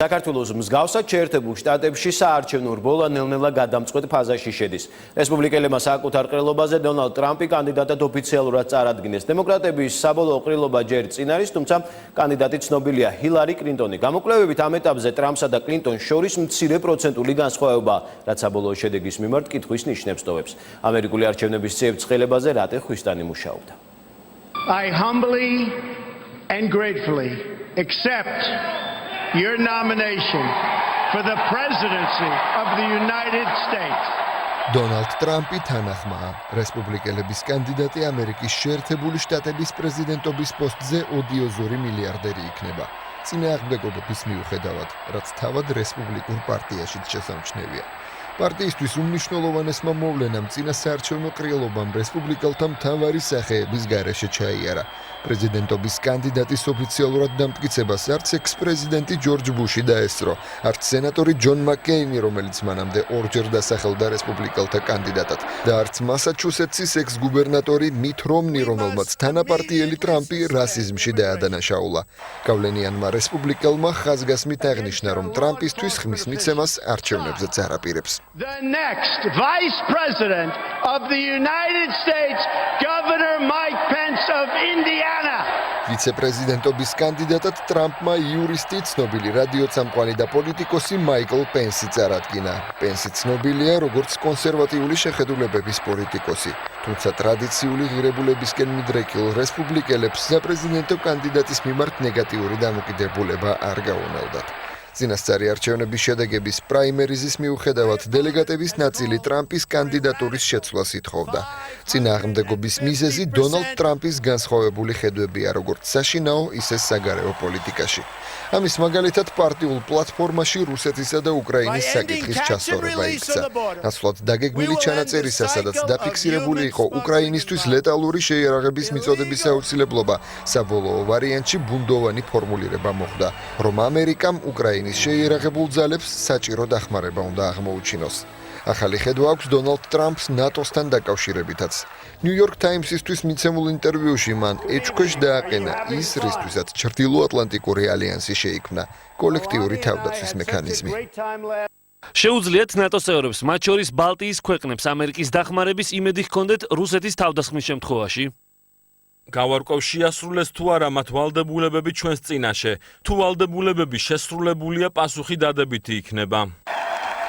საქართველოს მსგავსად შეერთებულ შტატებში საარჩევნო რბოლა ნელ-ნელა გადამწყვეტ ფაზაში შედის. რესპუბლიკელებმა საკუთარ ყრილობაზე დონალდ ტრამპი კანდიდატად ოფიციალურად წარადგინეს. დემოკრატების საბოლოო ყრილობა ჯერ წინ არის, თუმცა კანდიდატი ცნობილია ჰილარი კლინტონი. გამოკვლევებით ამ ეტაპზე ტრამპსა და კლინტონს შორის მცირე პროცენტული განსხვავება, რაც საბოლოო შედეგის მიმართ კითხვის ნიშნებს ტოვებს. ამერიკული არჩევნების წიებ წყელებაზე რატე ხვისტანი მუშაობდა. I humbly and gratefully accept your nomination for the presidency of the United States. Donald Trump-ი თანახმაა. რესპუბლიკელების კანდიდატი ამერიკის შეერთებული შტატების პრეზიდენტობის პოსტზე ოდიოზური მილიარდერი იქნება. წინააღმდეგობების მიუხედავად, რაც თავად რესპუბლიკურ პარტიაშიც შესამჩნევია. პარტიისთვის უმნიშვნელოვანესმა მოვლენამ წინა საარჩევნო ყრილობამ რესპუბლიკელთა მთავარი სახეების გარეშე ჩაიარა. პრეზიდენტობის კანდიდატის ოფიციალურად დამტკიცებას არც ექს-პრეზიდენტი ჯორჯ ბუში დაესწრო, არც სენატორი ჯონ მაკკეინი, რომელიც მანამდე ორჯერ დასახელდა რესპუბლიკელთა კანდიდატად, და არც მასაჩუსეტსის ექს-გუბერნატორი მით რომნი, რომელმაც თანაპარტიელი ტრამპი რასიზმში დაადანაშაულა. გავლენიანმა რესპუბლიკელმა ხაზგასმით აღნიშნა, რომ ტრამპისთვის ხმის მიცემას არჩევნებზეც არ აპირებს. The next Vice President of the United States, Governor Mike Pence of Indiana. ვიცე-პრეზიდენტობის კანდიდატად ტრამპმა იურისტი, ცნობილი რადიოცამყვანი და პოლიტიკოსი მაიკლ პენსი წარადგინა. პენსი ცნობილია როგორც კონსერვატიული შეხედულებების პოლიტიკოსი, თუმცა ტრადიციული ღირებულებისკენ მიდრეკილ რესპუბლიკელებს საპრეზიდენტო კანდიდატის მიმართ ნეგატიური დამოკიდებულება არ გაუნელდათ. წინასწარი არჩევნების შედეგების პრაიმერიზის მიუხედავად დელეგატების ნაწილი ტრამპის კანდიდატურის შეცვლას ითხოვდა. წინააღმდეგობის მიზეზი დონალდ ტრამპის განსხვავებული ხედვებია როგორც საშინაო, ისე საგარეო პოლიტიკაში. ამის მაგალითად პარტიულ პლატფორმაში რუსეთისა და უკრაინის საკითხის ჩასწორება იქცა. ნაცვლად დაგეგმილი ჩანაწერისა, სადაც დაფიქსირებული იყო უკრაინისთვის ლეტალური შეიარაღების მიწოდების აუცილებლობა, საბოლოო ვარიანტში ბუნდოვანი ფორმულირება მოხდა, რომ ამერიკამ უკრაინის შეიარაღებულ ძალებს საჭირო დახმარება უნდა აღმოუჩინოს. ახალი ხედვა აქვს დონალდ ტრამპს ნატოსთან დაკავშირებითაც. New York Times-ისთვის მიცემულ ინტერვიუში მან ეჭქვეშ დააყენა ის, რისთვისაც ჩრდილოატლანტიკური ალიანსი შეიქმნა, კოლექტიური თავდაცვის მექანიზმი. შეუძლიათ ნატოს წევრებს, მათ შორის ბალტიის ქვეყნებს, ამერიკის დახმარების იმედი ჰქონდეთ რუსეთის თავდასხმის შემთხვევაში. გავარკვევ შეასრულეს თუ არა მათ ვალდებულებები ჩვენს წინაშე. თუ ვალდებულებები შესრულებულია, პასუხი დადებითი იქნება.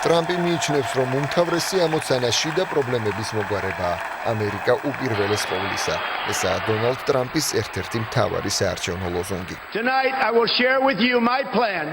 ტრამპი მიიჩნევს, რომ უმთავრესი ამოცანა შიდა პრობლემების მოგვარებაა. ამერიკა უპირველეს ყოვლისა. ესაა დონალდ ტრამპის ერთ-ერთი მთავარი საარჩევნო ლოზუნგი. Tonight I will share with you my plan.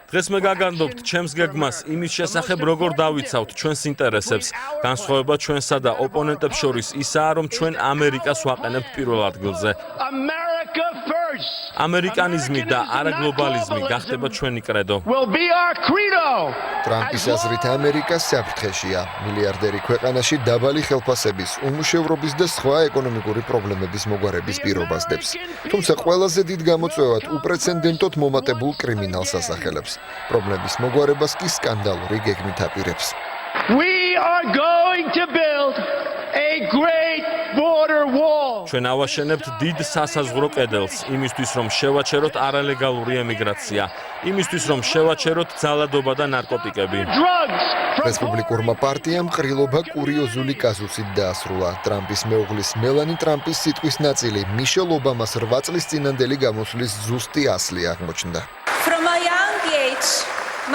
დღეს მე გაგანდობთ ჩემს გეგმას იმის შესახებ, როგორ დავიცავთ ჩვენს ინტერესებს. განსხვავება ჩვენსა და ოპონენტებს შორის ისაა, რომ ჩვენ ამერიკას ვაყენებთ პირველ ადგილზე. America first. ამერიკანიზმი და არა გლობალიზმი გახდება ჩვენი კრედო. Will be our credo. ტრამპის აზრით ამერიკა საფრთხეშია. მილიარდერი ქვეყანაში დაბალი ხელფასების, უმუშევრობის და სხვა ეკონომიკური პრობლემების მოგვარების პირობას დებს. თუმცა ყველაზე დიდ გამოწვევად უპრეცედენტოდ მომატებულ კრიმინალს ასახელებს. პრობლემების მოგვარებას კი სკანდალური გეგმით აპირებს. We are going to build a great border wall. ჩვენ ავაშენებთ დიდ სასაზღვრო კედელს, იმისთვის რომ შევაჩეროთ არალეგალური ემიგრაცია, იმისთვის რომ შევაჩეროთ ძალადობა და ნარკოტიკები. რესპუბლიკურმა პარტიამ ყრილობა კურიოზული კაზუსით დაასრულა. ტრამპის მეუღლის მელანი ტრამპის სიტყვის ნაწილი მიშელ ობამას 8 წლის წინანდელი გამოსვლის ზუსტი ასლი აღმოჩნდა. From a young age,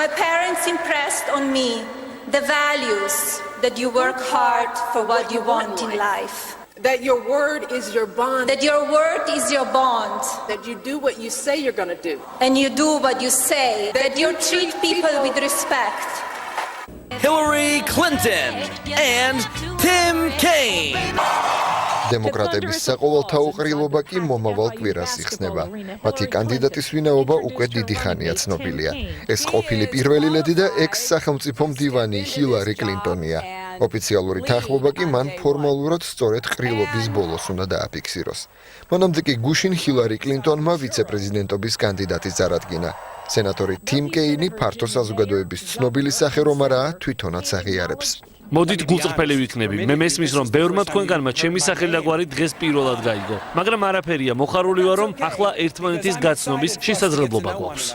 my parents impressed on me the values that you work hard for what you want in life. That your word is your bond. That your word is your bond. That you do what you say you're going to do. And you do what you say. That you treat people with respect. Hillary Clinton and Tim Kaine. დემოკრატების საყოველთაო ყრილობა კი მომავალ კვირას იხსნება. მათი კანდიდატის ვინაობა უკვე დიდი ხანია ცნობილია. ეს ყოფილი პირველი ლედი და ექს-სახელმწიფო მდივანი ჰილარი კლინტონია. ოფიციალური თანხმობა კი მან ფორმალურად სწორედ ყრილობის ბოლოს უნდა დააფიქსიროს. მანამდე კი გუშინ ჰილარი კლინტონმა ვიცე-პრეზიდენტობის კანდიდატი წარადგინა. სენატორი თიმ კეინი ფართო საზოგადოების ცნობილი სახე რომ არაა, თვითონაც აღიარებს. მოდით გულწრფელი ვიქნები. მე მესმის რომ ბევრმა თქვენგანმა ჩემი სახელი და გვარი დღეს პირველად გაიგო. მაგრამ არაფერია, მოხარული ვარ რომ ახლა ერთმანეთის გაცნობის შესაძლებლობა გვაქვს.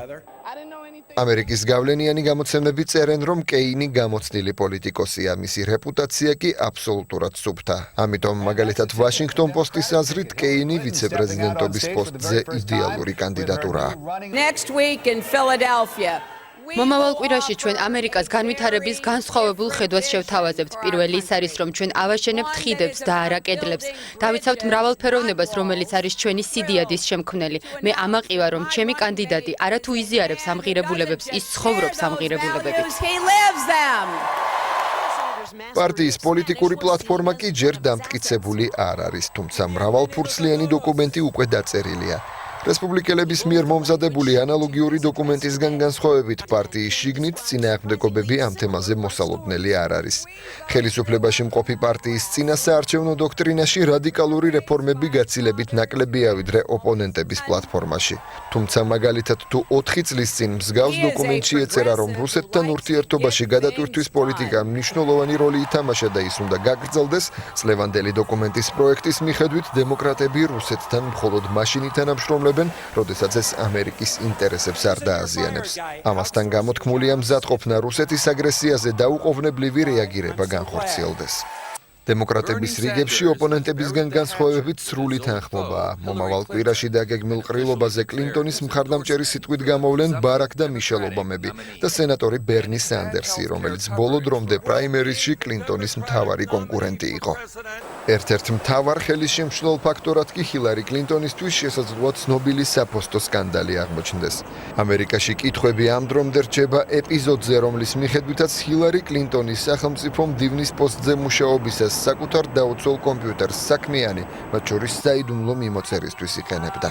ამერიკის გავლენიანი გამოცემები წერენ, რომ კეინი გამოცდილი პოლიტიკოსია, მისი რეპუტაცია კი აბსოლუტურად სუფთა. ამიტომ მაგალითად ვაშინგტონ პოსტის აზრით კეინი ვიცე-პრეზიდენტობის პოსტზე იდეალური კანდიდატურაა. Next week in Philadelphia. მომავალ კვირაში ჩვენ ამერიკას განვითარების განსხვავებულ ხედვას შევთავაზებთ. პირველი ის არის, რომ ჩვენ ავაშენებთ ხიდებს და არა კედლებს. დავიცავთ მრავალფეროვნებას, რომელიც არის ჩვენი სიდიადის შემქმნელი. მე ამაყივა, რომ ჩემი კანდიდატი არათუ იზიარებს ამ ღირებულებებს, ის ცხოვრობს ამ ღირებულებებით. He lives them. პარტიის პოლიტიკური პლატფორმა კი ჯერ დამტკიცებული არ არის, თუმცა მრავალფურცლიანი დოკუმენტი უკვე დაწერილია. რესპუბლიკელების მიერ მომზადებული ანალოგიური დოკუმენტისგან განსხვავებით პარტიის შიგნით წინააღმდეგობები ამ თემაზე მოსალოდნელი არ არის. ხელისუფლებაში მყოფი პარტიის წინა საარჩევნო დოქტრინაში რადიკალური რეფორმები გაცილებით ნაკლებია ვიდრე ოპონენტების პლატფორმაში. თუმცა მაგალითად თუ 4 წლის წინ მსგავს დოკუმენტში ეწერა, რომ რუსეთთან ურთიერთობაში გადატვირთვის პოლიტიკა მნიშვნელოვანი როლი ითამაშა და ის უნდა გაგრძელდეს, წლევანდელი დოკუმენტის პროექტის მიხედვით დემოკრატები რუსეთთან მხოლოდ მაშინ ითანამშრომლებენ, როდესაც ეს ამერიკის ინტერესებს არ დააზიანებს. ამასთან გამოთქმულია მზადყოფნა რუსეთის აგრესიაზე დაუყოვნებლივი რეაგირება განხორციელდეს. დემოკრატების რიგებში ოპონენტებისგან განსხვავებით სრული თანხმობაა. მომავალ კვირაში დაგეგმილ ყრილობაზე კლინტონის მხარდამჭერი სიტყვით გამოვლენ ბარაკ და მიშელ ობამები და სენატორი ბერნი სანდერსი, რომელიც ბოლო დრომდე პრაიმერისში კლინტონის მთავარი კონკურენტი იყო. ერთ-ერთ მთავარ ხელისშემშლელ ფაქტორად კი ჰილარი კლინტონისთვის შესაძლოა ცნობილი საფოსტო სკანდალი აღმოჩნდეს. ამერიკაში კითხვები ამ დრომდე რჩება ეპიზოდზე, რომლის მიხედვითაც ჰილარი კლინტონის სახელმწიფო მდივნის პოსტზე მუშაობისას საკუთარ დაუცველ კომპიუტერს საქმიანი, მათ შორის საიდუმლო მიმოწერისთვის იყენებდა.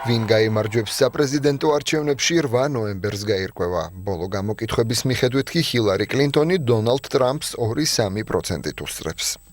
ვინ გაიმარჯვებს საპრეზიდენტო არჩევნებში 8 ნოემბერს გაირკვევა. ბოლო გამოკითხვების მიხედვით კი ჰილარი კლინტონი დონალდ ტრამპს 2-3%-ით უსწრებს.